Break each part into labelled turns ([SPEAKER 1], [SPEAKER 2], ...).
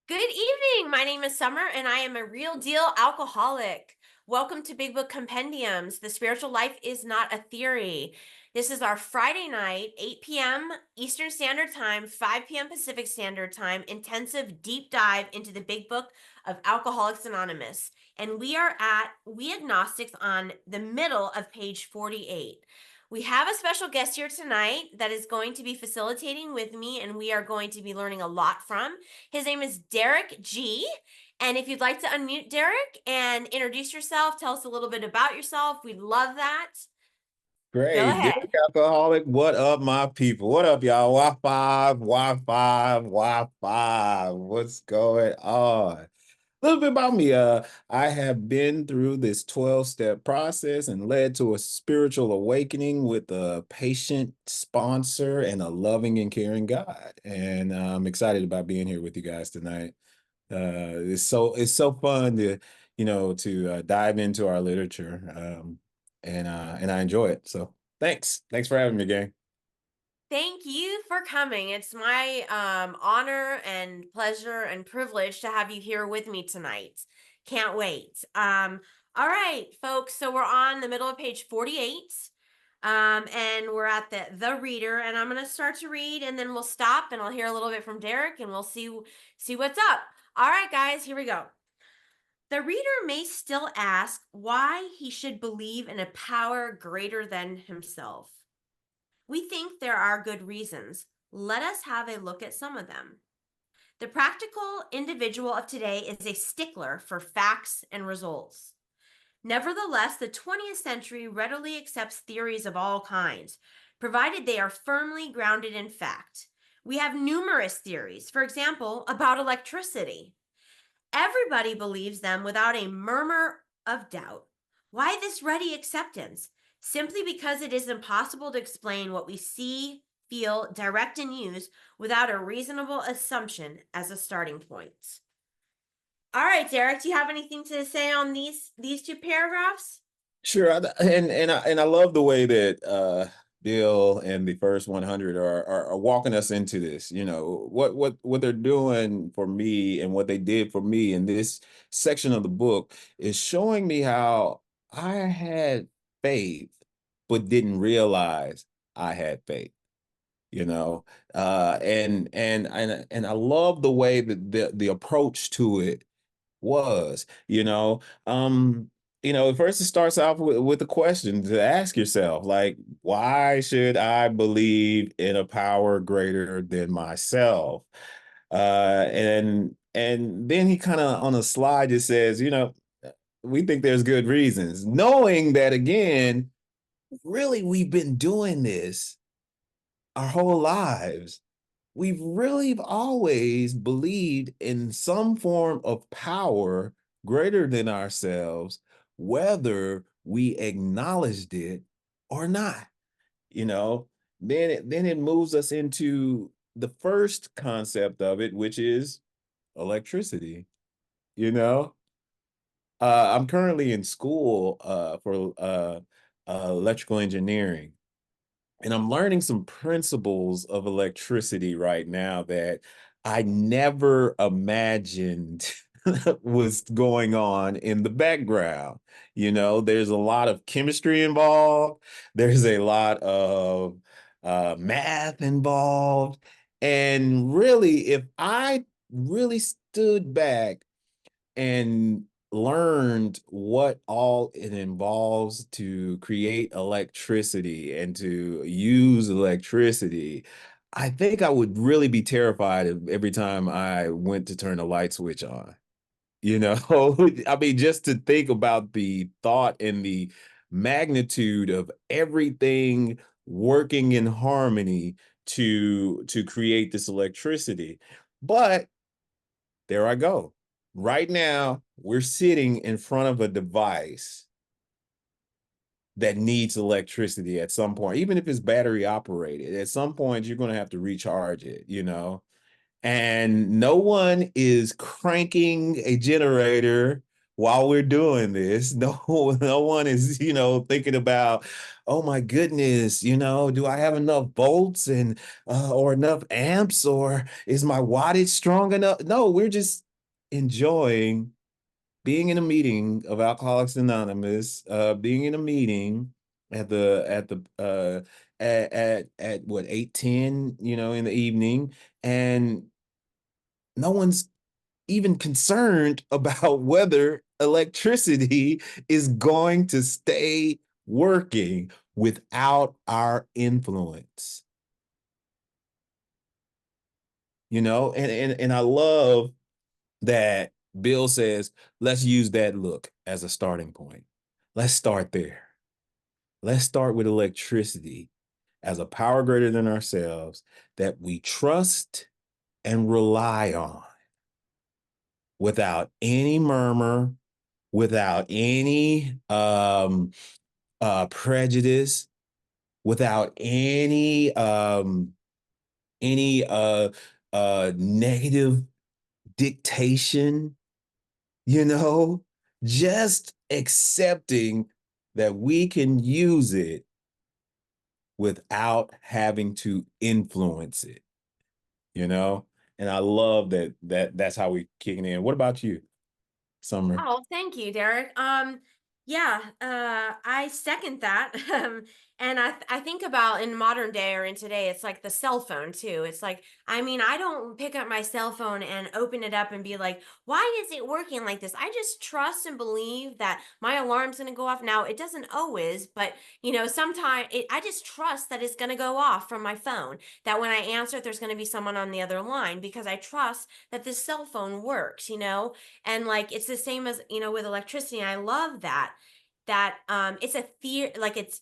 [SPEAKER 1] Good evening. My name is Summer, and I am a real deal alcoholic. Welcome to Big Book Compendiums. The spiritual life is not a theory. This is our Friday night, 8 p.m. Eastern Standard Time, 5 p.m. Pacific Standard Time, intensive deep dive into the Big Book of Alcoholics Anonymous. And we Agnostics on the middle of page 48. We have a special guest here tonight that is going to be facilitating with me, and we are going to be learning a lot from. His name is Derek G. And if you'd like to unmute Derek and introduce yourself, tell us a little bit about yourself. We'd love that. Go
[SPEAKER 2] Great.
[SPEAKER 1] ahead.
[SPEAKER 2] Derek Alcoholic. What up, my people? What up, y'all? Y5. What's going on? A little bit about me. I have been through this 12-step process and led to a spiritual awakening with a patient sponsor and a loving and caring God. And I'm excited about being here with you guys tonight. It's so fun to dive into our literature, and I enjoy it. So thanks for having me, gang.
[SPEAKER 1] Thank you for coming. It's my honor and pleasure and privilege to have you here with me tonight. Can't wait. All right, folks. So we're on the middle of page 48. And we're at the reader, and I'm going to start to read, and then we'll stop, and I'll hear a little bit from Derek, and we'll see what's up. All right, guys, here we go. The reader may still ask why he should believe in a power greater than himself. We think there are good reasons. Let us have a look at some of them. The practical individual of today is a stickler for facts and results. Nevertheless, the 20th century readily accepts theories of all kinds, provided they are firmly grounded in fact. We have numerous theories, for example, about electricity. Everybody believes them without a murmur of doubt. Why this ready acceptance? Simply because it is impossible to explain what we see, feel, direct, and use without a reasonable assumption as a starting point. All right, Derek, do you have anything to say on these two paragraphs?
[SPEAKER 2] Sure, and I love the way that Bill and the first 100 are walking us into this. You know what they're doing for me, and what they did for me in this section of the book is showing me how I had faith, but didn't realize I had faith. You know, and I love the way that the approach to it was, first it starts off with a question to ask yourself, like, why should I believe in a power greater than myself? And then he kind of on a slide just says, we think there's good reasons, knowing that again, really we've been doing this our whole lives. We've really always believed in some form of power greater than ourselves, whether we acknowledged it or not. You know, then it moves us into the first concept of it, which is electricity. You know, I'm currently in school for electrical engineering, and I'm learning some principles of electricity right now that I never imagined was going on in the background. There's a lot of chemistry involved, there's a lot of math involved. And really, if I really stood back and learned what all it involves to create electricity and to use electricity, I think I would really be terrified every time I went to turn a light switch on. You know, I mean, just to think about the thought and the magnitude of everything working in harmony to create this electricity. But there I go. Right now, we're sitting in front of a device that needs electricity at some point, even if it's battery operated. At some point, you're going to have to recharge it. And no one is cranking a generator while we're doing this. No, no one is, thinking about, oh my goodness, do I have enough volts and or enough amps, or is my wattage strong enough? No, we're just enjoying being in a meeting of Alcoholics Anonymous, being in a meeting at what 8:10, in the evening, and no one's even concerned about whether electricity is going to stay working without our influence. And I love that Bill says, let's use that look as a starting point. Let's start there. Let's start with electricity as a power greater than ourselves that we trust and rely on without any murmur, without any prejudice, without any negative dictation, you know, just accepting that we can use it without having to influence it, you know? And I love that's how we kicking in. What about you, Summer?
[SPEAKER 1] Oh, thank you, Derek. Yeah, I second that. And I think about in modern day or in today, it's like the cell phone too. It's like, I mean, I don't pick up my cell phone and open it up and be like, why is it working like this? I just trust and believe that my alarm's going to go off. Now, it doesn't always, but sometimes I just trust that it's going to go off from my phone. That when I answer, there's going to be someone on the other line because I trust that this cell phone works. And like it's the same as with electricity. And I love that it's a theory, like it's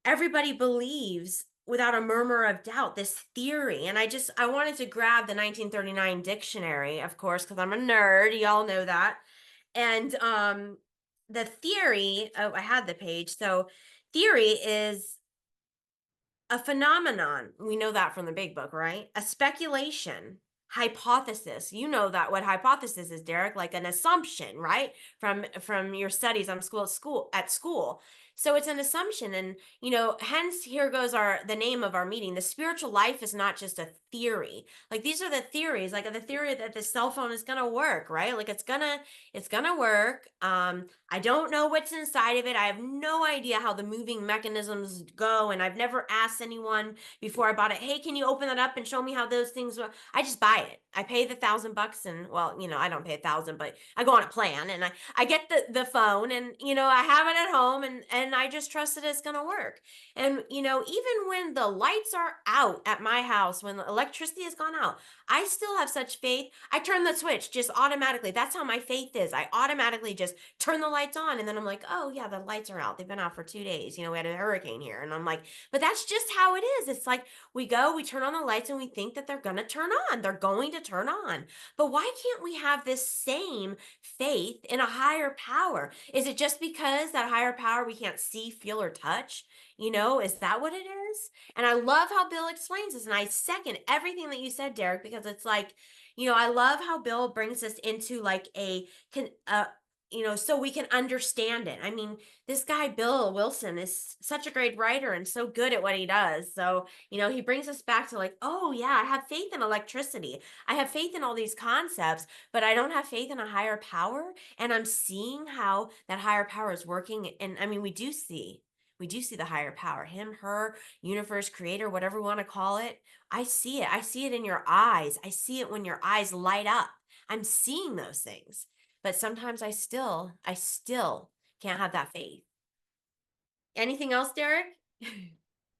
[SPEAKER 1] everybody believes without a murmur of doubt this theory. And I wanted to grab the 1939 dictionary, of course, because I'm a nerd, y'all know that. And the theory, oh, I had the page. So theory is a phenomenon. We know that from the big book, right? A speculation, hypothesis. You know that what hypothesis is, Derek, like an assumption, right? From your studies on school. So it's an assumption. And hence here goes the name of our meeting. The spiritual life is not just a theory. Like these are the theories, like the theory that the cell phone is gonna work, right? Like it's gonna work. I don't know what's inside of it. I have no idea how the moving mechanisms go. And I've never asked anyone before I bought it, hey, can you open that up and show me how those things work? I just buy it. I pay the $1,000 and well, I don't pay 1,000, but I go on a plan and I get the phone and I have it at home and I just trust that it's gonna work. And even when the lights are out at my house, when the electricity has gone out, I still have such faith. I turn the switch just automatically. That's how my faith is. I automatically just turn the lights on and then I'm like, oh yeah, the lights are out. They've been out for 2 days. We had a hurricane here. And I'm like, but that's just how it is. It's like we turn on the lights and we think that they're going to turn on. They're going to turn on. But why can't we have this same faith in a higher power? Is it just because that higher power we can't see, feel, or touch? Is that what it is? And I love how Bill explains this. And I second everything that you said, Derek, because it's like, I love how Bill brings us into like so we can understand it. I mean, this guy, Bill Wilson, is such a great writer and so good at what he does. So, he brings us back to like, oh, yeah, I have faith in electricity. I have faith in all these concepts, but I don't have faith in a higher power. And I'm seeing how that higher power is working. And I mean, we do see the higher power, him, her, universe, creator, whatever we want to call it. I see it. I see it in your eyes. I see it when your eyes light up. I'm seeing those things. But sometimes I still can't have that faith. Anything else, Derek?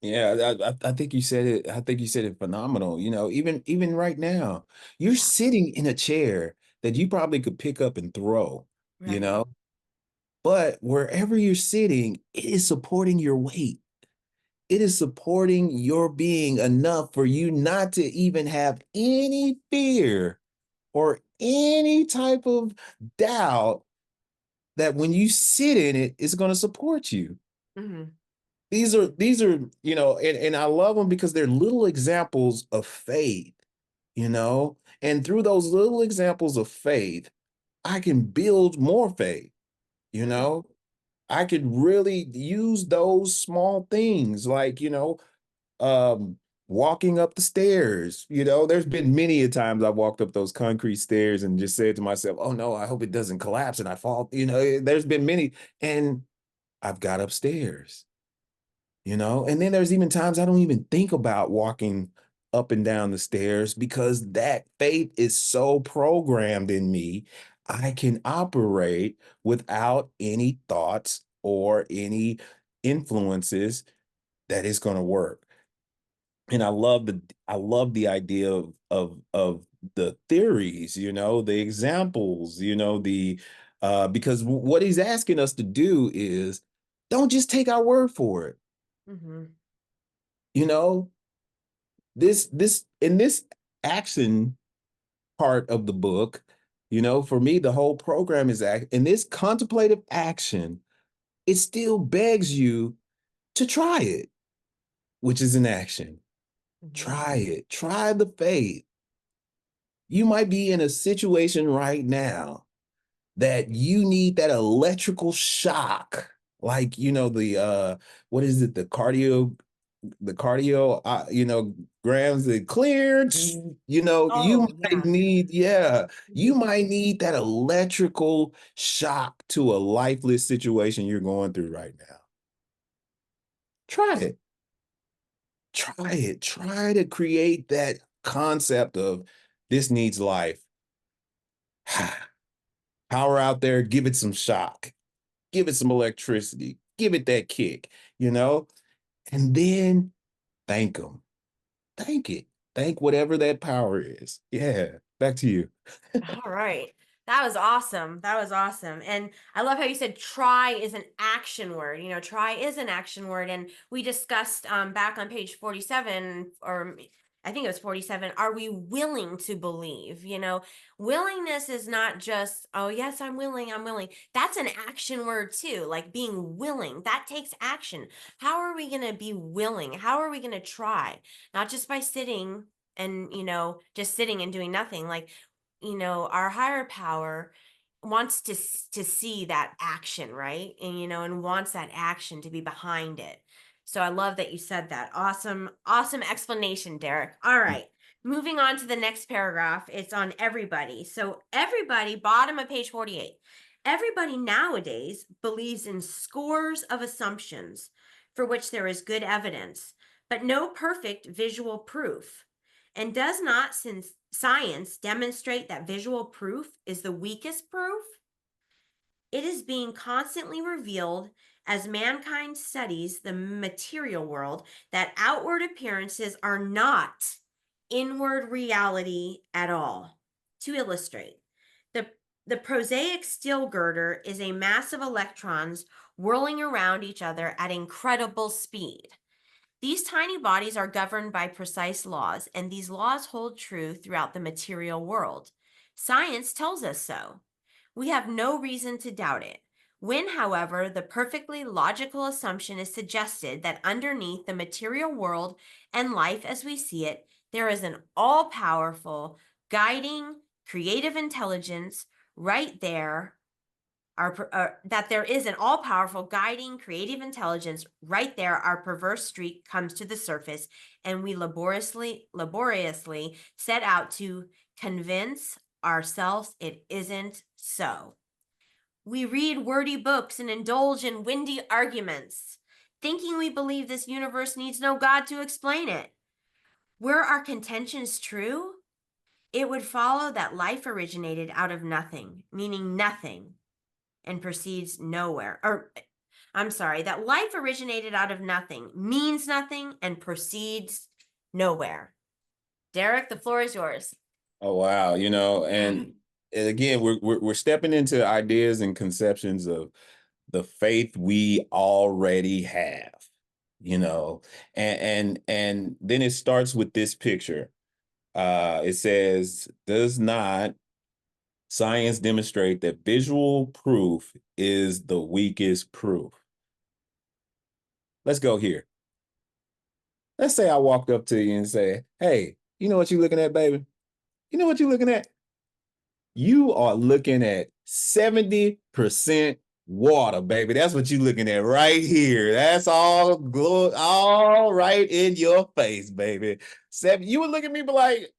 [SPEAKER 2] Yeah, I think you said it. I think you said it phenomenal. Even right now, you're
[SPEAKER 1] Yeah,
[SPEAKER 2] sitting in a chair that you probably could pick up and throw, you
[SPEAKER 1] right.
[SPEAKER 2] know, but wherever you're sitting, it is supporting your weight. It is supporting your being enough for you not to even have any fear or any type of doubt that when you sit in it, it's going to support you.
[SPEAKER 1] Hmm.
[SPEAKER 2] These are, and I love them because they're little examples of faith, and through those little examples of faith, I can build more faith, you
[SPEAKER 1] Mhm.
[SPEAKER 2] know? I could really use those small things like, um, walking up the stairs. There's been many a times I've walked up those concrete stairs and just said to myself, "Oh no, I hope it doesn't collapse and I fall." There's been many, and I've got upstairs. And then there's even times I don't even think about walking up and down the stairs because that faith is so programmed in me. I can operate without any thoughts or any influences that it's going to work. And I love the idea of the theories, the examples, the because what he's asking us to do is don't just take our word for it.
[SPEAKER 1] Mhm.
[SPEAKER 2] You know, this in this action part of the book, for me, the whole program is in this contemplative action, it still begs you to try it, which is an action.
[SPEAKER 1] Mhm.
[SPEAKER 2] Try it. Try the faith. You might be in a situation right now that you need that electrical shock. Like, what is it, the cardio, grams that clear, you
[SPEAKER 1] Oh,
[SPEAKER 2] might
[SPEAKER 1] yeah.
[SPEAKER 2] need, yeah, you
[SPEAKER 1] Mhm.
[SPEAKER 2] might need that electrical shock to a lifeless situation you're going through right now. Try it. Try it. Try to create that concept of this needs life. Power out there, give it some shock, give it some electricity, give it that kick, you know, and then thank them. Thank it. Thank whatever that power is. Yeah. Back to you.
[SPEAKER 1] All right. That was awesome. That was awesome. And I love how you said try is an action word. Try is an action word. And we discussed back on page 47, or I think it was 47, are we willing to believe? Willingness is not just, oh, yes, I'm willing, I'm willing. That's an action word too, like being willing. That takes action. How are we going to be willing? How are we going to try? Not just by sitting and, just sitting and doing nothing. Like, our higher power wants to see that action, right? And and wants that action to be behind it. So I love that you said that. Awesome, awesome explanation, Derek. All right. Moving on to the next paragraph. It's on everybody. So everybody, bottom of page 48. Everybody nowadays believes in scores of assumptions for which there is good evidence, but no perfect visual proof. And does not since science demonstrate that visual proof is the weakest proof? It is being constantly revealed as mankind studies the material world that outward appearances are not inward reality at all. To illustrate, the, the prosaic steel girder is a mass of electrons whirling around each other at incredible speed. These tiny bodies are governed by precise laws, and these laws hold true throughout the material world. Science tells us so. We have no reason to doubt it. When, however, the perfectly logical assumption is suggested that underneath the material world and life as we see it, there is an all powerful, guiding, creative intelligence right there, that there is an all powerful, guiding, creative intelligence right there, our perverse streak comes to the surface, and we laboriously set out to convince ourselves it isn't so. We read wordy books and indulge in windy arguments, thinking we believe this universe needs no God to explain it. Were our contentions true, it would follow that life originated out of nothing, meaning nothing, and proceeds nowhere. Or, I'm sorry, that life originated out of nothing, means nothing, and proceeds nowhere. Derek, the floor is yours.
[SPEAKER 2] Oh wow, and again, we're stepping into ideas and conceptions of the faith we already have, you know, and then it starts with this picture. It says, "Does not science demonstrate that visual proof is the weakest proof?" Let's go here. Let's say I walked up to you and say, "Hey, you know what you're looking at, baby? You know what you're looking at? You are looking at 70% water, baby. That's what you're looking at right here. That's all right in your face, baby. Seven, you would look at me be like,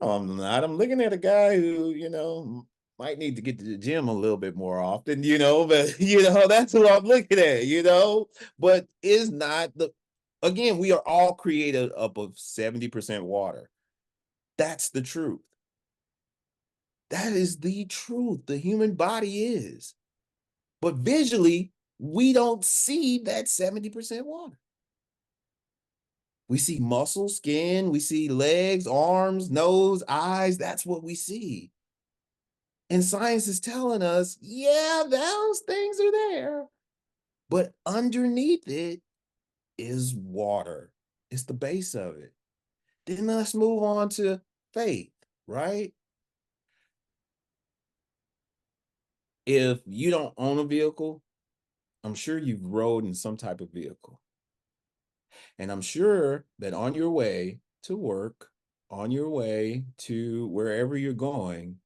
[SPEAKER 2] "Oh, I'm not. I'm looking at a guy who, might need to get to the gym a little bit more often, but that's who I'm looking at, but is not again, we are all created up of 70% water. That's the truth. That is the truth. The human body is. But visually, we don't see that 70% water. We see muscle, skin, we see legs, arms, nose, eyes. That's what we see. And science is telling us, yeah, those things are there. But underneath it is water. It's the base of it. Then let's move on to faith, right? If you don't own a vehicle, I'm sure you've rode in some type of vehicle. And I'm sure that on your way to work, on your way to wherever you're going,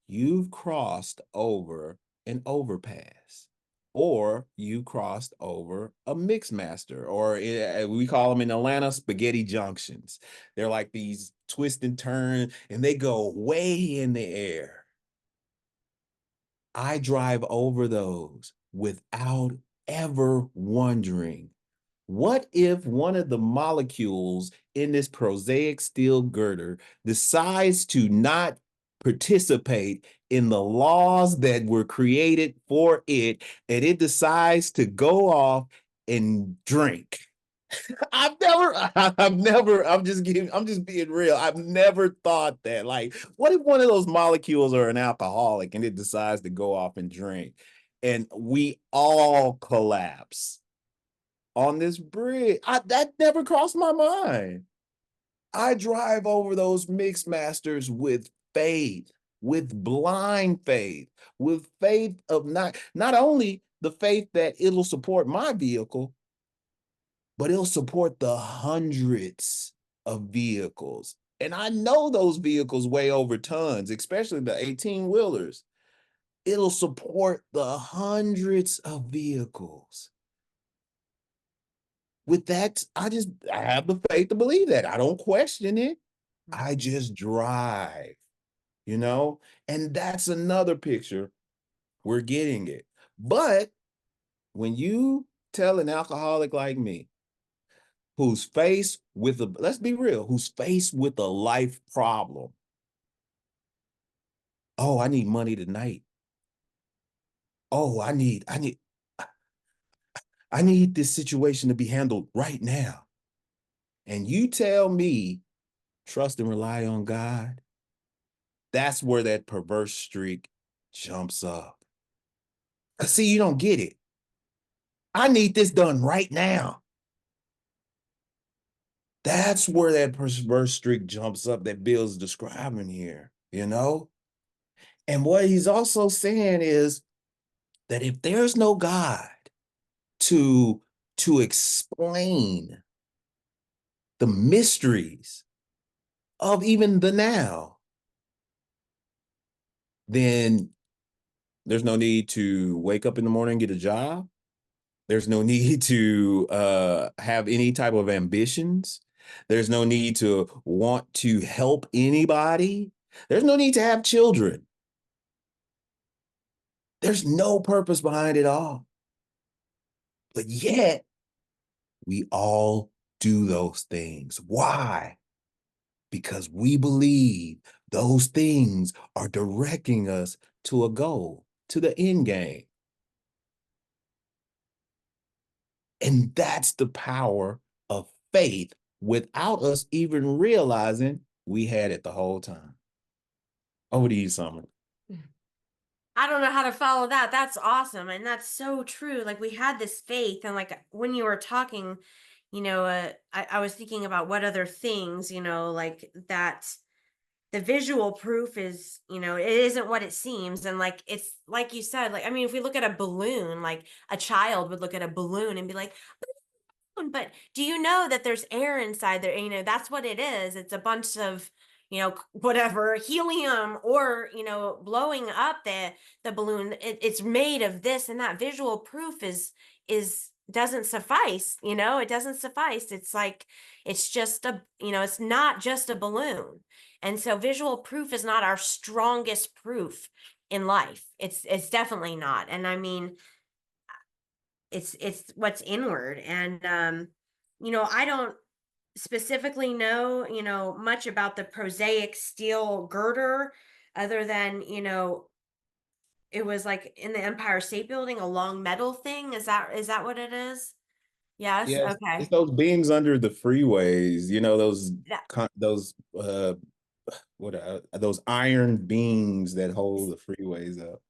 [SPEAKER 2] you've crossed over an overpass or you crossed over a mix master, or we call them in Atlanta spaghetti junctions. They're like these twist and turn and they go way in the air. I drive over those without ever wondering, what if one of the molecules in this prosaic steel girder decides to not participate in the laws that were created for it, and it decides to go off and drink? I'm just being real. I've never thought that. Like, what if one of those molecules are an alcoholic and it decides to go off and drink and we all collapse on this bridge? That never crossed my mind. I drive over those mix masters with faith, with blind faith, with faith of not only the faith that it'll support my vehicle, but it'll support the hundreds of vehicles. And I know those vehicles weigh over tons, especially the 18 wheelers. It'll support the hundreds of vehicles. With that, I have the faith to believe that. I don't question it. I
[SPEAKER 1] Mhm.
[SPEAKER 2] just drive, you know? And that's another picture. We're getting it. But when you tell an alcoholic like me, who's faced with let's be real, who's faced with a life problem. Oh, I need money tonight. Oh, I need this situation to be handled right now. And you tell me trust and rely on God. That's where that perverse streak jumps up. Cause see, you don't get it. I need this done right now. That's where that perverse streak jumps up that Bill's describing here, you know? And what he's also saying is that if there's no God to explain the mysteries of even the now, then there's no need to wake up in the morning and get a job. There's no need to have any type of ambitions. There's no need to want to help anybody. There's no need to have children. There's no purpose behind it all. But yet, we all do those things. Why? Because we believe those things are directing us to a goal, to the end game. And that's the power of faith without us even realizing we had it the whole time. Over to you, Summer.
[SPEAKER 1] I don't know how to follow that. That's awesome. And that's so true. Like we had this faith. And like when you were talking, I was thinking about what other things, like that the visual proof is, it isn't what it seems. And like, it's like you said, like, I mean, if we look at a balloon, like a child would look at a balloon and be like, "Balloon," but do you know that there's air inside there? That's what it is. It's a bunch of, whatever, helium, or blowing up the balloon. It's made of this and that. Visual proof is doesn't suffice. It doesn't suffice. It's like it's just it's not just a balloon. And so visual proof is not our strongest proof in life. It's definitely not. And I mean, it's what's inward. And I don't specifically know, much about the prosaic steel girder, other than, it was like in the Empire State Building, a long metal thing. Is that what it is? Yes.
[SPEAKER 2] Yes, it's
[SPEAKER 1] Okay.
[SPEAKER 2] those beams under the freeways, those
[SPEAKER 1] That,
[SPEAKER 2] those those iron beams that hold the freeways up.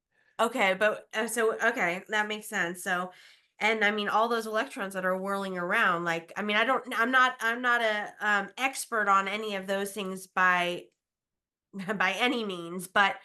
[SPEAKER 1] okay, but so okay, that makes sense. So, and I mean, all those electrons that are whirling around, like, I mean, I'm not a expert on any of those things by by any means, but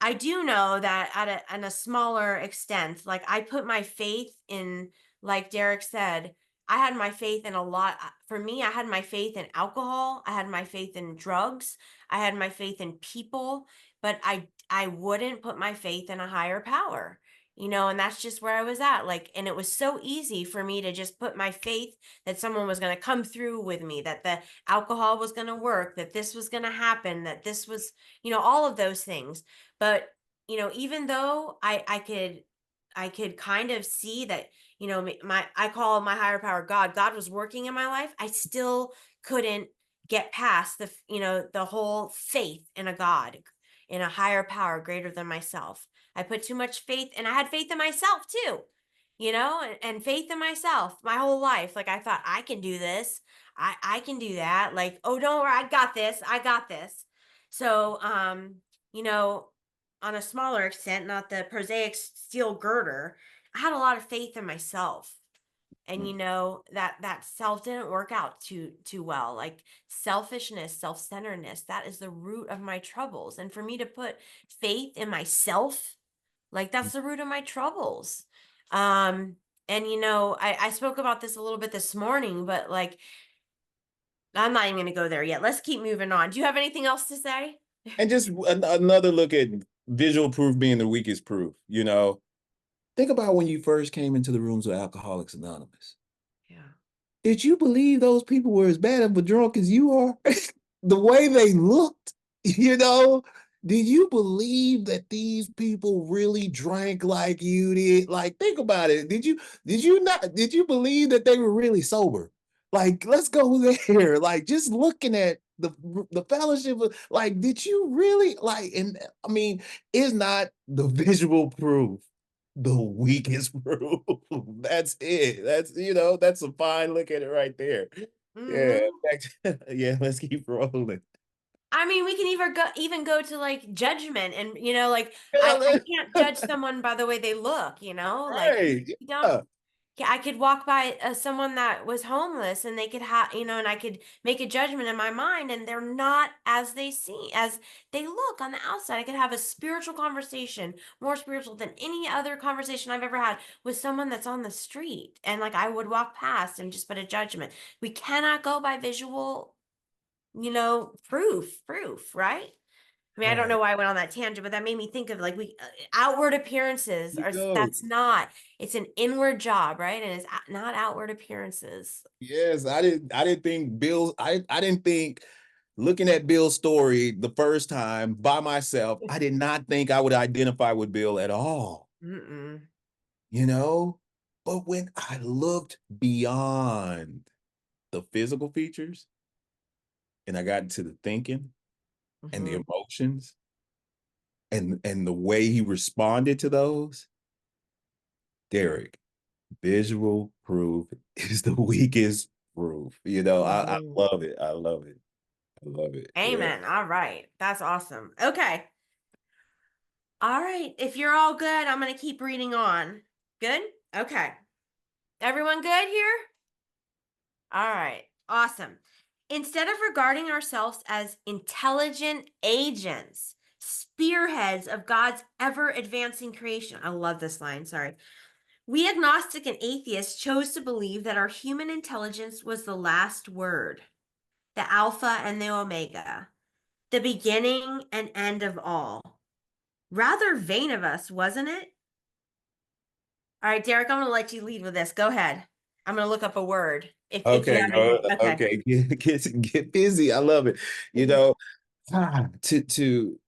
[SPEAKER 1] I do know that at a smaller extent, like I put my faith in, like Derek said, I had my faith in a lot. For me, I had my faith in alcohol. I had my faith in drugs. I had my faith in people, but I wouldn't put my faith in a higher power. And that's just where I was at. Like, and it was so easy for me to just put my faith that someone was going to come through with me, that the alcohol was going to work, that this was going to happen, that this was, all of those things. But, even though I could kind of see that, my I call my higher power God was working in my life, I still couldn't get past the whole faith in a God, in a higher power greater than myself. I put too much faith, and I had faith in myself too, and faith in myself my whole life. Like, I thought, I can do this. I can do that. Like, oh, don't worry, I got this. I got this. So, you know, on a smaller extent, not the prosaic steel girder, I had a lot of faith in myself. And that self didn't work out too well. Like, selfishness, self-centeredness, that is the root of my troubles. And for me to put faith in myself, like, that's the root of my troubles. Um, and I spoke about this a little bit this morning, but like, I'm not even gonna go there yet. Let's keep moving on. Do you have anything else to say?
[SPEAKER 2] And just another look at visual proof being the weakest proof. Think about when you first came into the rooms with Alcoholics Anonymous.
[SPEAKER 1] Yeah.
[SPEAKER 2] Did you believe those people were as bad of a drunk as you are? The way they looked, you know? Did you believe that these people really drank like you did? Like, think about it. Did you believe that they were really sober? Like, let's go there. Like, just looking at the fellowship, like, did you really like? And I mean, is not the visual proof the weakest proof? That's it. That's a fine look at it right there. Yeah,
[SPEAKER 1] Hmm.
[SPEAKER 2] yeah, let's keep rolling.
[SPEAKER 1] I mean, we can even go to like judgment, and like, I
[SPEAKER 2] Yeah,
[SPEAKER 1] can't judge someone by the way they look, like,
[SPEAKER 2] right.
[SPEAKER 1] you don't.
[SPEAKER 2] Yeah.
[SPEAKER 1] Yeah, I could walk by someone that was homeless, and they could have, and I could make a judgment in my mind, and they're not as they look on the outside. I could have a spiritual conversation, more spiritual than any other conversation I've ever had, with someone that's on the street. And like, I would walk past and just put a judgment. We cannot go by visual, proof, right? I mean, I don't know
[SPEAKER 2] Right.
[SPEAKER 1] why I went on that tangent, but that made me think of, like, outward appearances
[SPEAKER 2] You
[SPEAKER 1] are
[SPEAKER 2] go.
[SPEAKER 1] that's not, it's an inward job, right? And it's not outward appearances.
[SPEAKER 2] Yes, I didn't think I didn't think looking at Bill's story the first time by myself, I did not think I would identify with Bill at all,
[SPEAKER 1] Mm-mm.
[SPEAKER 2] you know? But when I looked beyond the physical features and I got into the thinking and the
[SPEAKER 1] Hmm.
[SPEAKER 2] emotions and the way he responded to those, Derek, visual proof is the weakest proof. I
[SPEAKER 1] Hmm.
[SPEAKER 2] love it. I love it. I love it. Yeah.
[SPEAKER 1] Amen. All right. That's awesome. Okay. All right. If you're all good, I'm going to keep reading on. Good? Okay. Everyone good here? All right. Awesome. Instead of regarding ourselves as intelligent agents, spearheads of God's ever advancing creation. I love this line. Sorry. We agnostic and atheists chose to believe that our human intelligence was the last word, the alpha and the omega. the beginning and end of all. Rather vain of us, wasn't it? All right, Derek, I'm going to let you lead with this. Go ahead. I'm going to look up a word if you
[SPEAKER 2] Okay,
[SPEAKER 1] have anything. Okay.
[SPEAKER 2] okay, get busy. I love it. You
[SPEAKER 1] Mhm.
[SPEAKER 2] know, to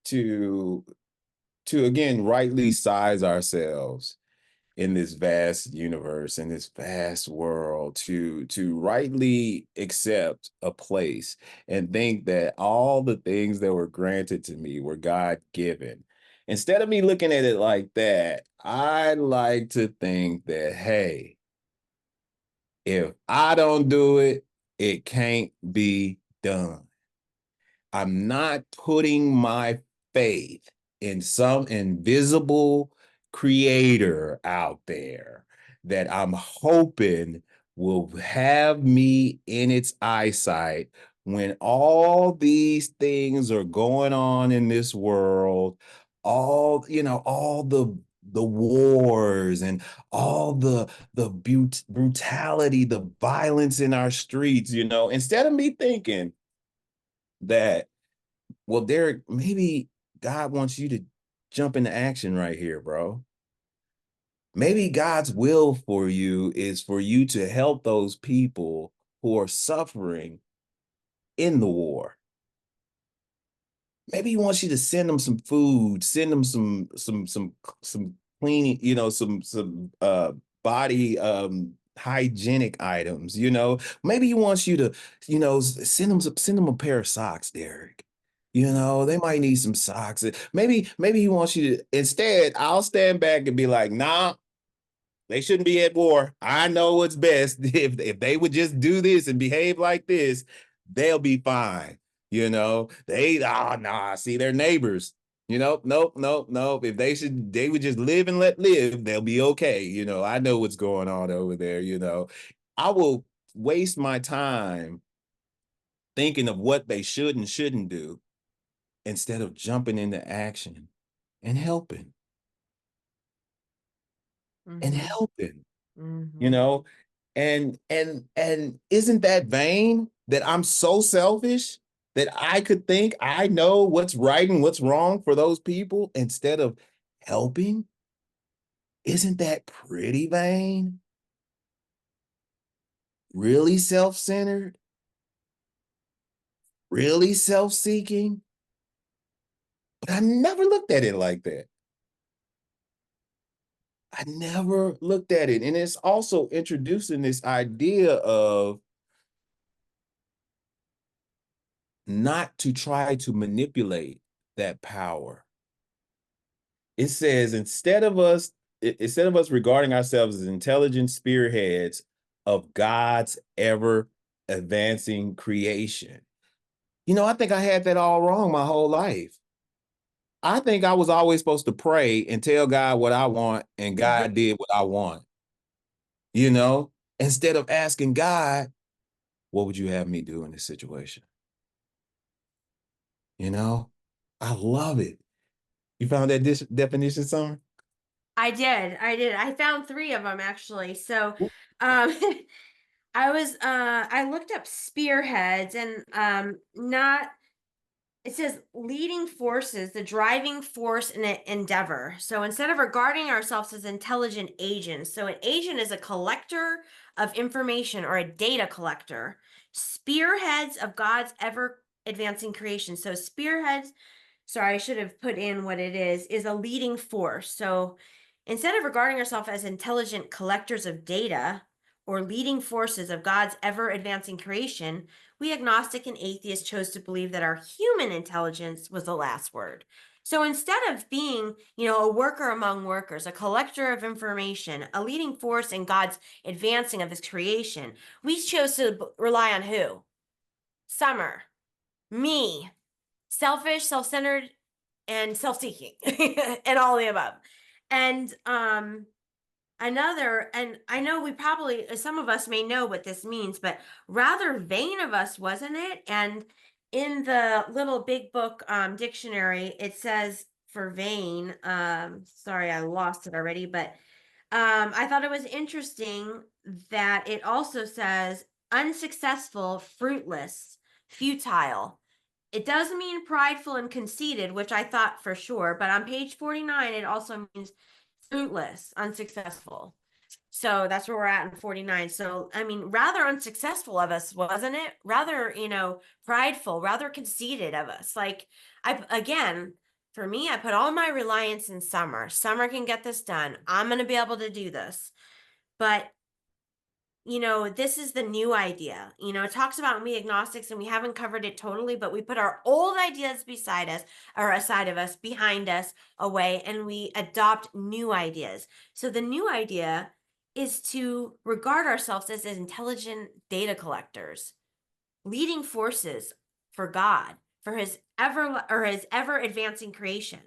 [SPEAKER 2] to again rightly size ourselves in this vast universe, in this vast world, to rightly accept a place and think that all the things that were granted to me were God given. Instead of me looking at it like that, I like to think that, hey, if I don't do it, it can't be done. I'm not putting my faith in some invisible creator out there that I'm hoping will have me in its eyesight when all these things are going on in this world, all the wars and all the brutality, the violence in our streets, instead of me thinking that, well, Derek, maybe God wants you to jump into action right here, bro. Maybe God's will for you is for you to help those people who are suffering in the war. Maybe he wants you to send them some food, send them some cleaning, some body hygienic items, Maybe he wants you to, send them a pair of socks, Derek. They might need some socks. Maybe he wants you to instead, I'll stand back and be like, nah, they shouldn't be at war. I know what's best. If they would just do this and behave like this, they'll be fine. Nah, see their neighbors. Nope, nope, nope. If they would just live and let live, they'll be okay. I know what's going on over there. I will waste my time thinking of what they should and shouldn't do instead of jumping into action and helping and
[SPEAKER 1] Mhm.
[SPEAKER 2] helping. you
[SPEAKER 1] Mhm.
[SPEAKER 2] know and isn't that vain that I'm so selfish that I could think I know what's right and what's wrong for those people instead of helping? Isn't that pretty vain? Really self-centered? Really self-seeking? But I never looked at it like that. I never looked at it. And it's also introducing this idea of not to try to manipulate that power. It says instead of us regarding ourselves as intelligent spearheads of God's ever advancing creation. I think I had that all wrong my whole life. I think I was always supposed to pray and tell God what I want, and God did what I want, instead of asking God, what would you have me do in this situation? You know, I love it. You found that definition, Summer?
[SPEAKER 1] I did. I did. I found 3 of them actually. So, um I looked up spearheads and not it says leading forces, the driving force in an endeavor. So instead of regarding ourselves as intelligent agents, so an agent is a collector of information or a data collector, spearheads of God's ever advancing creation. So spearheads, sorry, I should have put in what it is a leading force. So instead of regarding ourselves as intelligent collectors of data or leading forces of God's ever advancing creation, we agnostic and atheists chose to believe that our human intelligence was the last word. So instead of being, a worker among workers, a collector of information, a leading force in God's advancing of his creation, we chose to rely on who? Summer, me, selfish, self-centered, and self-seeking, and all the above. And another, and I know we probably, some of us may know what this means, but rather vain of us, wasn't it? And in the little big book dictionary, it says for vain, sorry, I lost it already, but I thought it was interesting that it also says unsuccessful, fruitless, futile. It does mean prideful and conceited, which I thought for sure, but on page 49, it also means fruitless, unsuccessful. So that's where we're at in 49. So, I mean, rather unsuccessful of us, wasn't it? Rather, prideful, rather conceited of us. Like, again, for me, I put all my reliance in Summer. Summer can get this done. I'm going to be able to do this. But this is the new idea. It talks about we agnostics, and we haven't covered it totally, but we put our old ideas beside us or aside of us, behind us, away, and we adopt new ideas. So the new idea is to regard ourselves as intelligent data collectors, leading forces for God, for his ever advancing creation.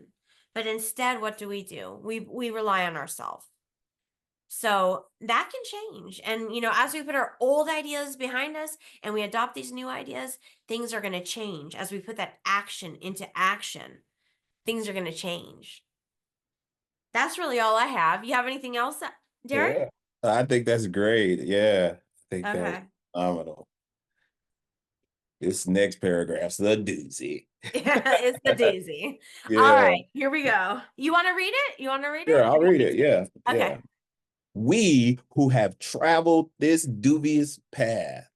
[SPEAKER 1] But instead, what do? We rely on ourselves. So that can change. And, as we put our old ideas behind us and we adopt these new ideas, things are going to change. As we put that action into action, things are going to change. That's really all I have. You have anything else, Derek?
[SPEAKER 2] Yeah. I think that's great. Yeah. I think that's
[SPEAKER 1] Okay.
[SPEAKER 2] phenomenal. This next paragraph's the doozy.
[SPEAKER 1] It's the doozy. All
[SPEAKER 2] Yeah.
[SPEAKER 1] right, here we go. You want to read it? You want to read
[SPEAKER 2] Sure,
[SPEAKER 1] it? Or
[SPEAKER 2] I'll
[SPEAKER 1] you want
[SPEAKER 2] read
[SPEAKER 1] me
[SPEAKER 2] it. Yeah.
[SPEAKER 1] to?
[SPEAKER 2] Yeah.
[SPEAKER 1] Okay.
[SPEAKER 2] We who have traveled this dubious path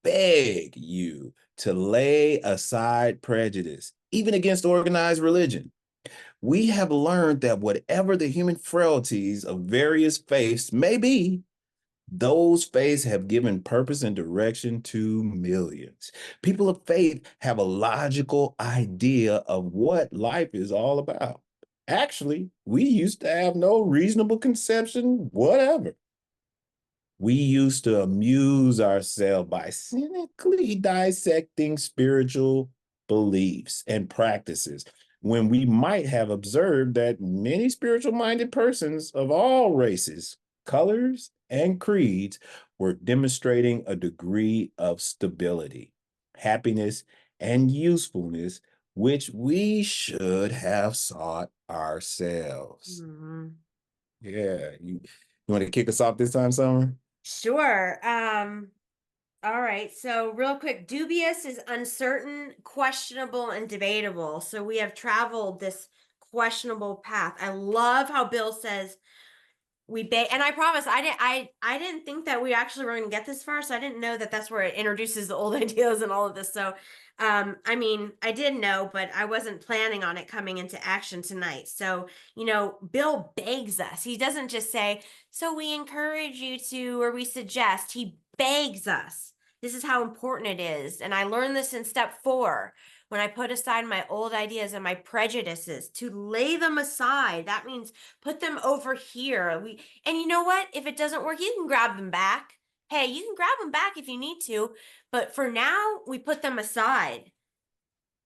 [SPEAKER 2] beg you to lay aside prejudice, even against organized religion. We have learned that whatever the human frailties of various faiths may be, those faiths have given purpose and direction to millions. People of faith have a logical idea of what life is all about. Actually, we used to have no reasonable conception, whatever. We used to amuse ourselves by cynically dissecting spiritual beliefs and practices when we might have observed that many spiritual minded persons of all races, colors, and creeds were demonstrating a degree of stability, happiness, and usefulness which we should have sought ourselves.
[SPEAKER 1] Mhm.
[SPEAKER 2] Yeah, you want to kick us off this time, Summer?
[SPEAKER 1] Sure. All right. So, real quick, dubious is uncertain, questionable, and debatable. So, we have traveled this questionable path. I love how Bill says and I promise I didn't think that we actually were going to get this far, so I didn't know that that's where it introduces the old ideas and all of this. So I mean, I did know, but I wasn't planning on it coming into action tonight. So Bill begs us. He doesn't just say, so we encourage you to, or we suggest. He begs us. This is how important it is. And I learned this in step 4, when I put aside my old ideas and my prejudices, to lay them aside. That means put them over here. And you know what? If it doesn't work, you can grab them back. Hey, you can grab them back if you need to, but for now, we put them aside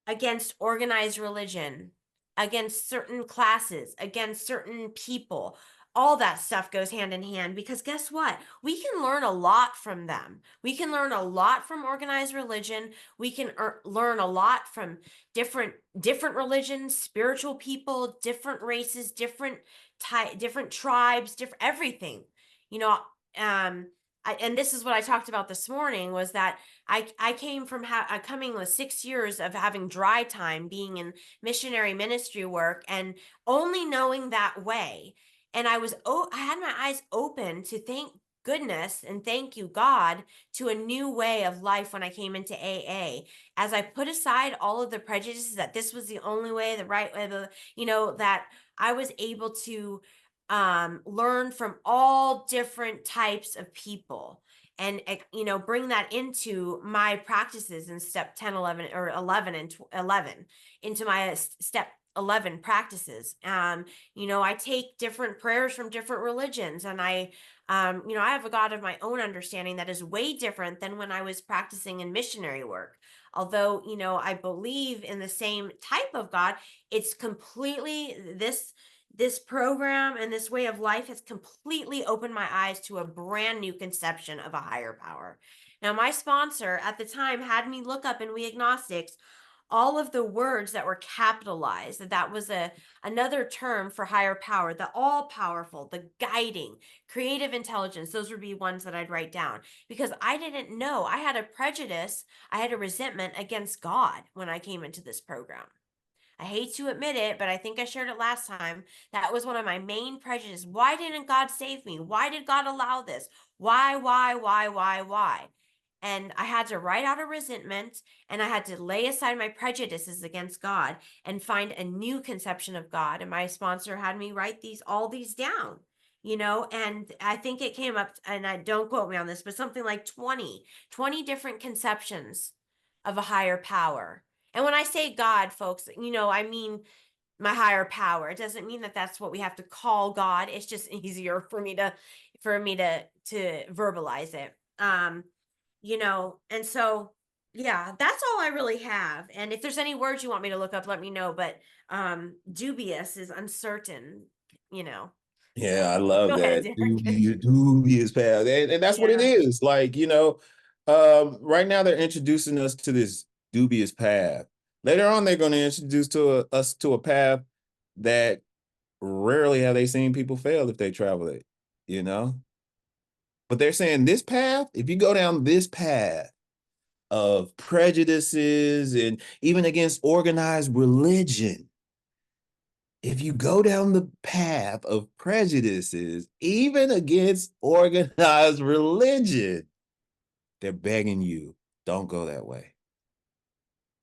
[SPEAKER 1] against organized religion, against certain classes, against certain people. All that stuff goes hand in hand, because guess what? We can learn a lot from them. We can learn a lot from organized religion. We can learn a lot from different religions, spiritual people, different races, different tribes, different everything. You know, um and this is what I talked about this morning, was that I came from coming with 6 years of having dry time, being in missionary ministry work, and only knowing that way. And I had my eyes open to, thank goodness and thank you God, to a new way of life when I came into AA. As I put aside all of the prejudices that this was the only way, the right way, that I was able to learn from all different types of people, and bring that into my practices in step 10, 11, or 11 and 11, into my step 11 practices. I take different prayers from different religions, and I have a God of my own understanding that is way different than when I was practicing in missionary work. Although I believe in the same type of God, it's completely this program and this way of life has completely opened my eyes to a brand new conception of a higher power. Now, my sponsor at the time had me look up in We Agnostics all of the words that were capitalized, that was another term for higher power, the all powerful, the guiding, creative intelligence. Those would be ones that I'd write down because I didn't know. I had a prejudice, I had a resentment against God when I came into this program. I hate to admit it, but I think I shared it last time. That was one of my main prejudices. Why didn't God save me? Why did God allow this? Why? And I had to write out a resentment and I had to lay aside my prejudices against God and find a new conception of God. And my sponsor had me write all these down, and I think it came up, and I don't quote me on this, but something like 20 different conceptions of a higher power. And when I say God, folks, I mean my higher power. It doesn't mean that that's what we have to call God. It's just easier for me to verbalize it. And so yeah, that's all I really have. And if there's any words you want me to look up, let me know. But dubious is uncertain, you know.
[SPEAKER 2] Yeah, I
[SPEAKER 1] So
[SPEAKER 2] love
[SPEAKER 1] go ahead,
[SPEAKER 2] that.
[SPEAKER 1] Derek.
[SPEAKER 2] Dubious path. And that's what it
[SPEAKER 1] Yeah.
[SPEAKER 2] is. Like, right now they're introducing us to this dubious path. Later on, they're going to introduce us to a path that rarely have they seen people fail if they travel it, you know? But they're saying this path, if you go down this path of prejudices and even against organized religion, if you go down the path of prejudices, even against organized religion, they're begging you, don't go that way.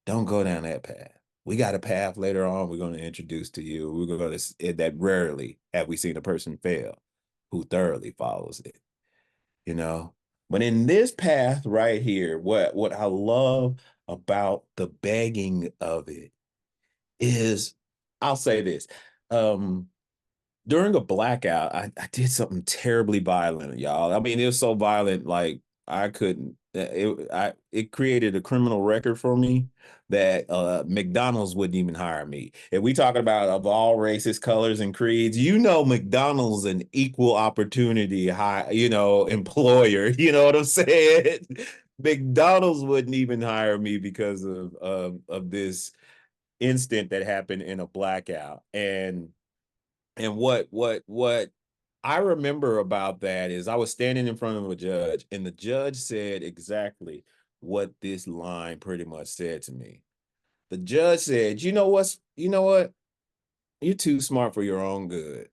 [SPEAKER 2] Don't go down that path. We got a path later on we're going to introduce to you. We're going to that rarely have we seen a person fail who thoroughly follows it, you know. But in this path right here, what I love about the begging of it is, I'll say this. Um, During a blackout, I did something terribly violent, y'all. I mean, it was so violent, like I couldn't. It created a criminal record for me that McDonald's wouldn't even hire me. If we talking about of all races, colors, and creeds, McDonald's an equal opportunity high, employer. You know what I'm saying? McDonald's wouldn't even hire me because of this instant that happened in a blackout. And what I remember about that is I was standing in front of a judge, and the judge said exactly what this line pretty much said to me. The judge said, you know what? You're too smart for your own good.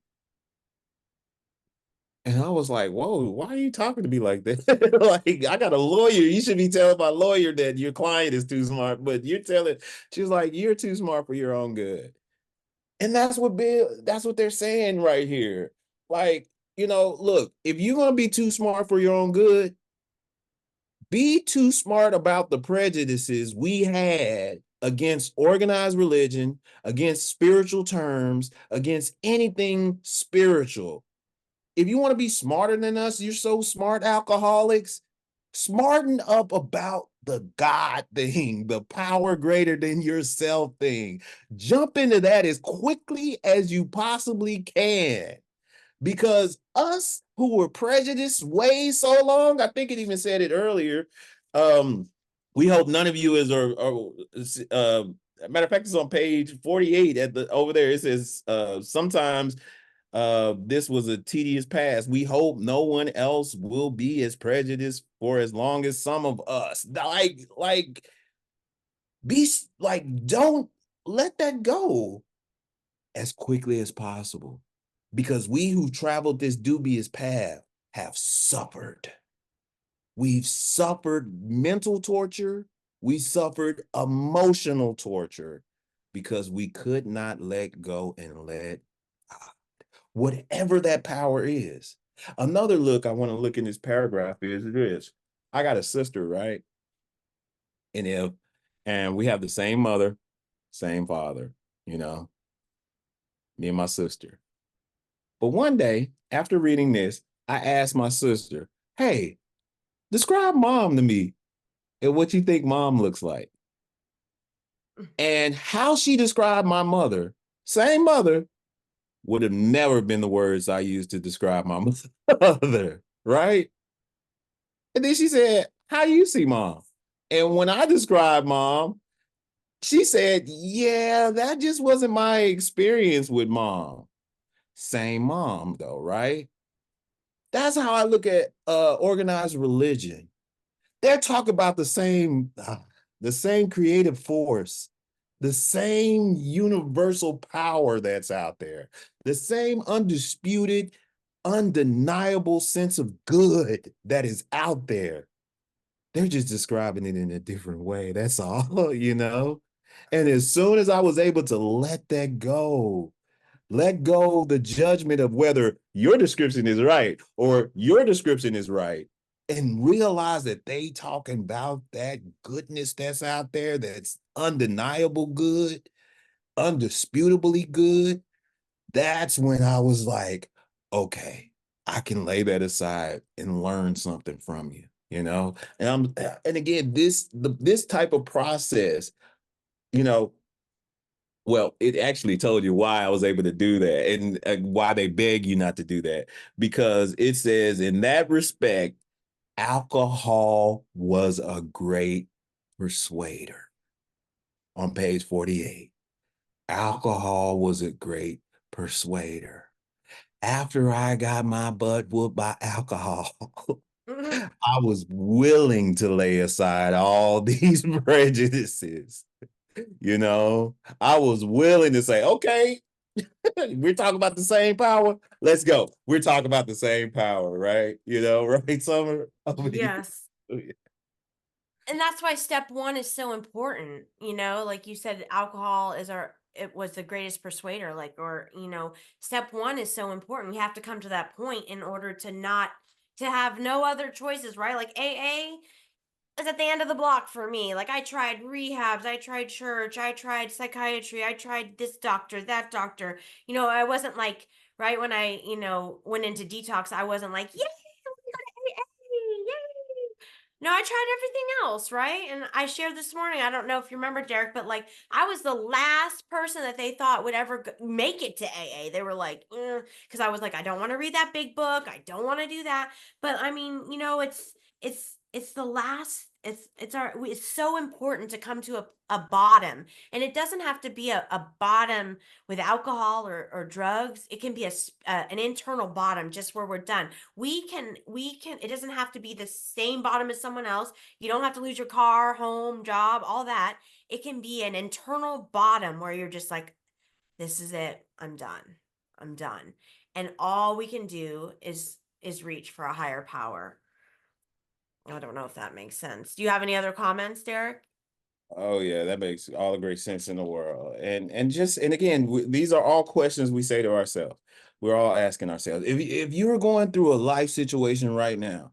[SPEAKER 2] And I was like, whoa, why are you talking to me like that? Like, I got a lawyer. You should be telling my lawyer that your client is too smart, but she was like, you're too smart for your own good. And that's what they're saying right here. Like, look, if you're going to be too smart for your own good, be too smart about the prejudices we had against organized religion, against spiritual terms, against anything spiritual. If you want to be smarter than us, you're so smart, alcoholics, smarten up about the God thing, the power greater than yourself thing. Jump into that as quickly as you possibly can. Because us who were prejudiced way so long, I think it even said it earlier. We hope none of you matter of fact, it's on page 48 over there. It says sometimes this was a tedious past. We hope no one else will be as prejudiced for as long as some of us. Be like, don't let that go as quickly as possible. Because we who traveled this dubious path have suffered. We've suffered mental torture. We suffered emotional torture because we could not let go and let God, whatever that power is. Another look I want to look in this paragraph is this. I got a sister, right? And we have the same mother, same father, you know, me and my sister. But one day, after reading this, I asked my sister, hey, describe mom to me and what you think mom looks like. And how she described my mother, same mother, would have never been the words I used to describe my mother, right? And then she said, how do you see mom? And when I described mom, She said, yeah, that just wasn't my experience with mom. Same mom, though, right? That's how I look at organized religion. They're talking about the same creative force, the same universal power that's out there, the same undisputed, undeniable sense of good that is out there. They're just describing it in a different way. That's all, you know? And as soon as I was able to let go the judgment of whether your description is right or your description is right, and realize that they talking about that goodness that's out there, that's undeniable good, undisputably good. That's when I was like, okay, I can lay that aside and learn something from you, you know? And again, this type of process, you know, well, it actually told you why I was able to do that, and why they beg you not to do that, because it says in that respect, alcohol was a great persuader on page 48. Alcohol was a great persuader. After I got my butt whooped by alcohol,
[SPEAKER 1] Mhm.
[SPEAKER 2] I was willing to lay aside all these prejudices. I was willing to say, okay, we're talking about the same power. Let's go. We're talking about the same power, right? Right, Summer?
[SPEAKER 1] Yes. And that's why step 1 is so important, like you said, alcohol is our it was the greatest persuader, like, or, step 1 is so important. We have to come to that point in order to have no other choices, right? Like AA is at the end of the block for me. Like I tried rehabs, I tried church, I tried psychiatry, I tried this doctor, that doctor. I wasn't like right when I, went into detox, I wasn't like, "Yay, we got AA, yay." No, I tried everything else, right? And I shared this morning, I don't know if you remember, Derek, but like I was the last person that they thought would ever make it to AA. They were like, because I was like, I don't want to read that big book. I don't want to do that. But I mean, it's the last it's so important to come to a bottom, and it doesn't have to be a bottom with alcohol or drugs. It can be an internal bottom, just where we're done. We can it doesn't have to be the same bottom as someone else. You don't have to lose your car, home, job, all that. It can be an internal bottom where you're just like, this is it. I'm done. And all we can do is reach for a higher power. I don't know if that makes sense. Do you have any other comments, Derek?
[SPEAKER 2] Oh yeah, that makes all the great sense in the world. And again, these are all questions we say to ourselves. We're all asking ourselves. If you're going through a life situation right now,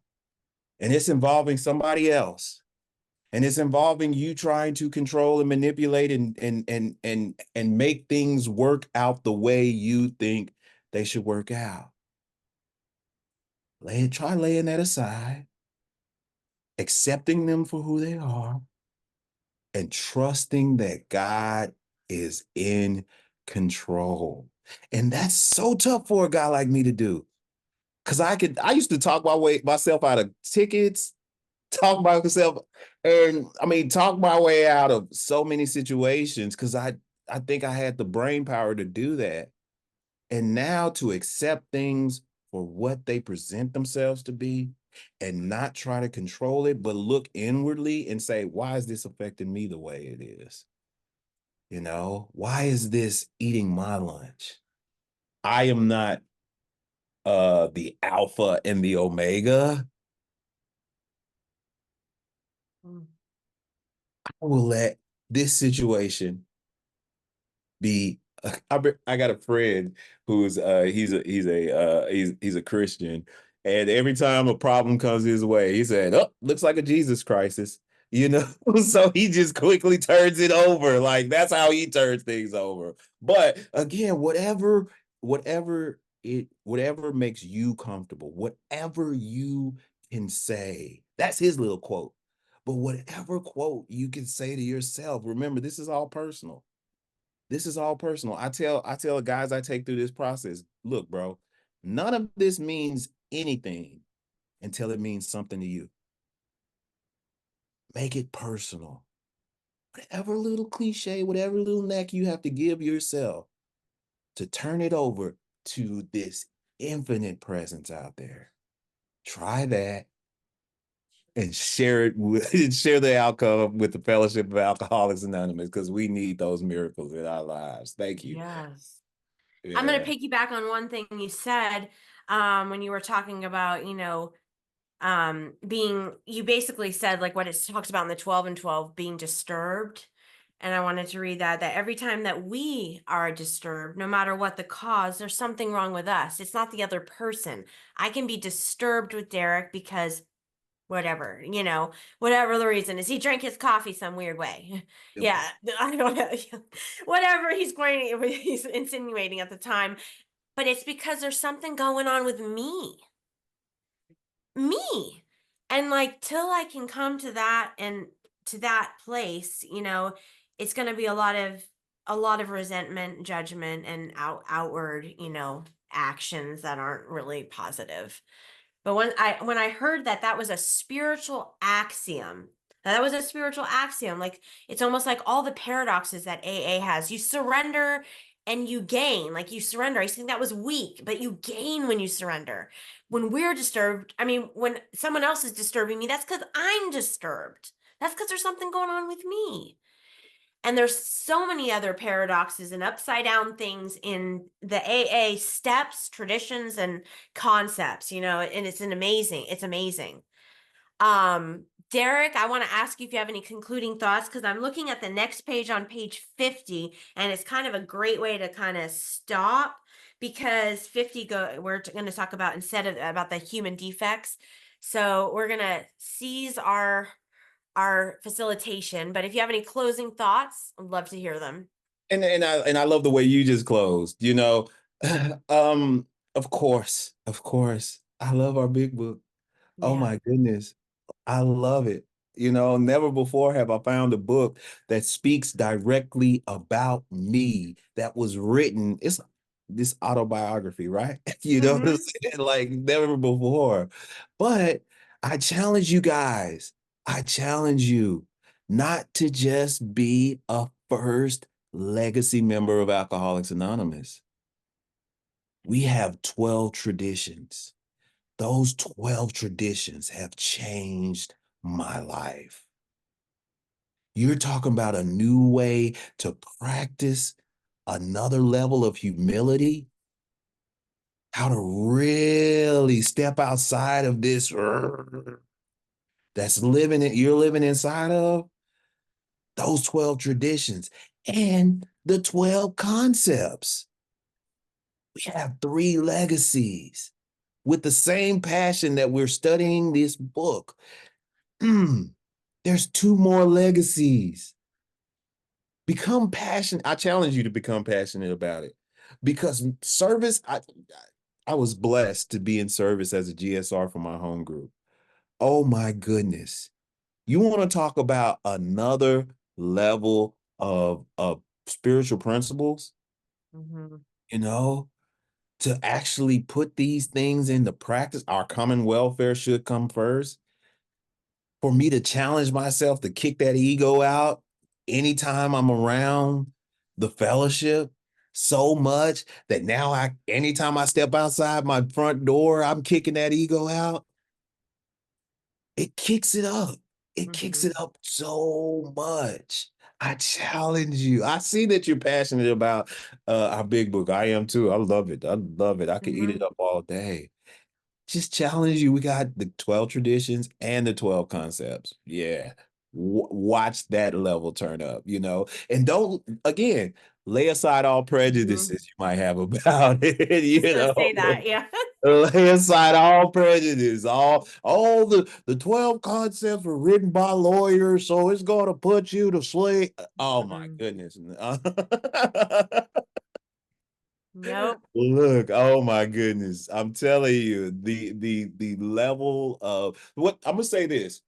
[SPEAKER 2] and it's involving somebody else, and it's involving you trying to control and manipulate and make things work out the way you think they should work out, try laying that aside, accepting them for who they are, and trusting that God is in control. And that's so tough for a guy like me to do. Cause I used to talk myself out of tickets, talk myself, and I mean talk my way out of so many situations because I think I had the brain power to do that. And now to accept things for what they present themselves to be and not try to control it, but look inwardly and say, why is this affecting me the way it is? Why is this eating my lunch? I am not the alpha and the omega.
[SPEAKER 1] Mm.
[SPEAKER 2] I will let this situation be. I got a friend who's he's a Christian, and every time a problem comes his way, he said, "Oh, looks like a Jesus crisis." So he just quickly turns it over. Like that's how he turns things over. But again, whatever makes you comfortable, whatever you can say, that's his little quote. But whatever quote you can say to yourself, remember, this is all personal. This is all personal. I tell guys I take through this process, look, bro, none of this means anything until it means something to you. Make it personal. whatever little cliche, whatever little knack you have to give yourself to turn it over to this infinite presence out there. Try that and share it with share the outcome with the Fellowship of Alcoholics Anonymous because we need those miracles in our lives. Thank you.
[SPEAKER 1] Yes. I'm going to
[SPEAKER 2] Yeah.
[SPEAKER 1] piggyback on one thing you said when you were talking about, being, you basically said like what it talks about in the 12 and 12 being disturbed. And I wanted to read that every time that we are disturbed, no matter what the cause, there's something wrong with us. It's not the other person. I can be disturbed with Derek because whatever, whatever the reason is, he drank his coffee some weird way. Yeah, I don't know. Whatever he's insinuating at the time, but it's because there's something going on with me. And like till I can come to that and to that place, it's going to be a lot of resentment, judgment, and outward, actions that aren't really positive. But when I heard that was a spiritual axiom, like it's almost like all the paradoxes that AA has. You surrender and you gain. Like you surrender. I think that was weak, but you gain when you surrender. When we're disturbed, I mean, when someone else is disturbing me, that's because I'm disturbed. That's because there's something going on with me. And there's so many other paradoxes and upside down things in the AA steps, traditions, and concepts, and it's amazing. Derek, I want to ask you if you have any concluding thoughts because I'm looking at the next page on page 50, and it's kind of a great way to kind of stop because we're going to talk about instead of about the human defects. So we're going to seize our facilitation. But if you have any closing thoughts, I'd love to hear them.
[SPEAKER 2] And I love the way you just closed, um, of course. I love our big book. Oh
[SPEAKER 1] Yeah.
[SPEAKER 2] my goodness. I love it. Never before have I found a book that speaks directly about me that was written. It's this autobiography, right? You know what I'm
[SPEAKER 1] Mm-hmm.
[SPEAKER 2] saying? Like never before. But I challenge you guys. I challenge you not to just be a first legacy member of Alcoholics Anonymous. We have 12 traditions. Those 12 traditions have changed my life. You're talking about a new way to practice another level of humility, how to really step outside of this that's you're living inside of those 12 traditions and the 12 concepts. We have 3 legacies with the same passion that we're studying this book. There's 2 more legacies. Become passionate. I challenge you to become passionate about it because service, I was blessed to be in service as a GSR for my home group. Oh my goodness. You want to talk about another level of spiritual principles,
[SPEAKER 1] Mm-hmm.
[SPEAKER 2] you know, to actually put these things into practice. Our common welfare should come first. For me to challenge myself to kick that ego out anytime I'm around the fellowship so much that now anytime I step outside my front door, I'm kicking that ego out. It kicks it up. It kicks
[SPEAKER 1] Mm-hmm.
[SPEAKER 2] it up so much. I challenge you. I see that you're passionate about our big book. I am too. I love it. I love it. I could eat it
[SPEAKER 1] Mm-hmm.
[SPEAKER 2] up all day. Just challenge you. We got the 12 traditions and the 12 concepts. Yeah. Watch that level turn up. And don't, again, lay aside all
[SPEAKER 1] Mm-hmm.
[SPEAKER 2] prejudices you might have about it,
[SPEAKER 1] Just gonna say that, yeah.
[SPEAKER 2] lay aside all prejudice, all the 12 concepts were written by lawyers, so it's gonna put you to sleep. Oh my
[SPEAKER 1] Mm-mm.
[SPEAKER 2] goodness.
[SPEAKER 1] Nope.
[SPEAKER 2] Look, oh my goodness. I'm telling you, the level of what I'm gonna say this.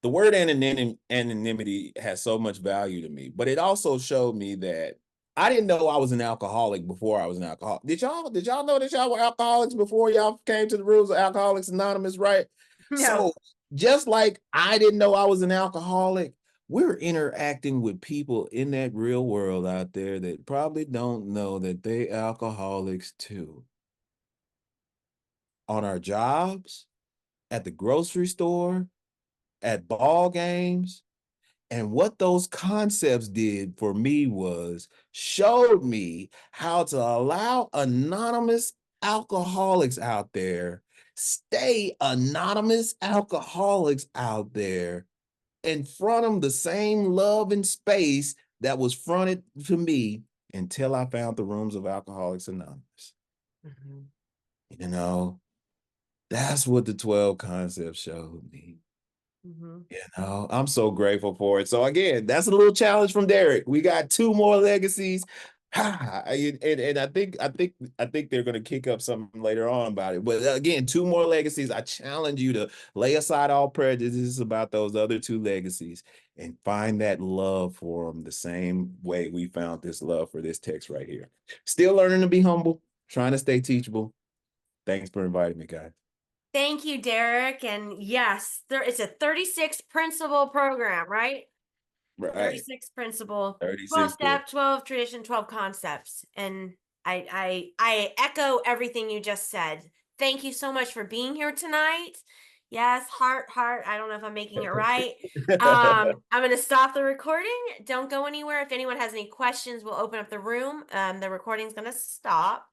[SPEAKER 2] The word anonymity has so much value to me, but it also showed me that I didn't know I was an alcoholic before I was an alcoholic. Did y'all know that y'all were alcoholics before y'all came to the rules of Alcoholics Anonymous, right?
[SPEAKER 1] No.
[SPEAKER 2] So just like I didn't know I was an alcoholic, we're interacting with people in that real world out there that probably don't know that they alcoholics too. On our jobs, at the grocery store, at ball games. And what those concepts did for me was showed me how to allow anonymous alcoholics out there stay anonymous alcoholics out there and front them the same love and space that was fronted to me until I found the rooms of Alcoholics Anonymous.
[SPEAKER 1] Mhm.
[SPEAKER 2] You know, that's what the 12 concepts showed me.
[SPEAKER 1] Mhm.
[SPEAKER 2] You know, I'm so grateful for it. So again, that's a little challenge from Derek. We got two more legacies. And I think they're gonna kick up something later on about it. But again, two more legacies. I challenge you to lay aside all prejudices about those other two legacies and find that love for them the same way we found this love for this text right here. Still learning to be humble, trying to stay teachable. Thanks for inviting me, guys.
[SPEAKER 1] Thank you, Derek. And yes, there is a 36 principle program, right?
[SPEAKER 2] Right.
[SPEAKER 1] 36 principle, 12
[SPEAKER 2] 36 books.
[SPEAKER 1] step, 12 tradition, 12 concepts. And I echo everything you just said. Thank you so much for being here tonight. Yes, heart. I don't know if I'm making it right. I'm gonna stop the recording. Don't go anywhere. If anyone has any questions, we'll open up the room. The recording's gonna stop.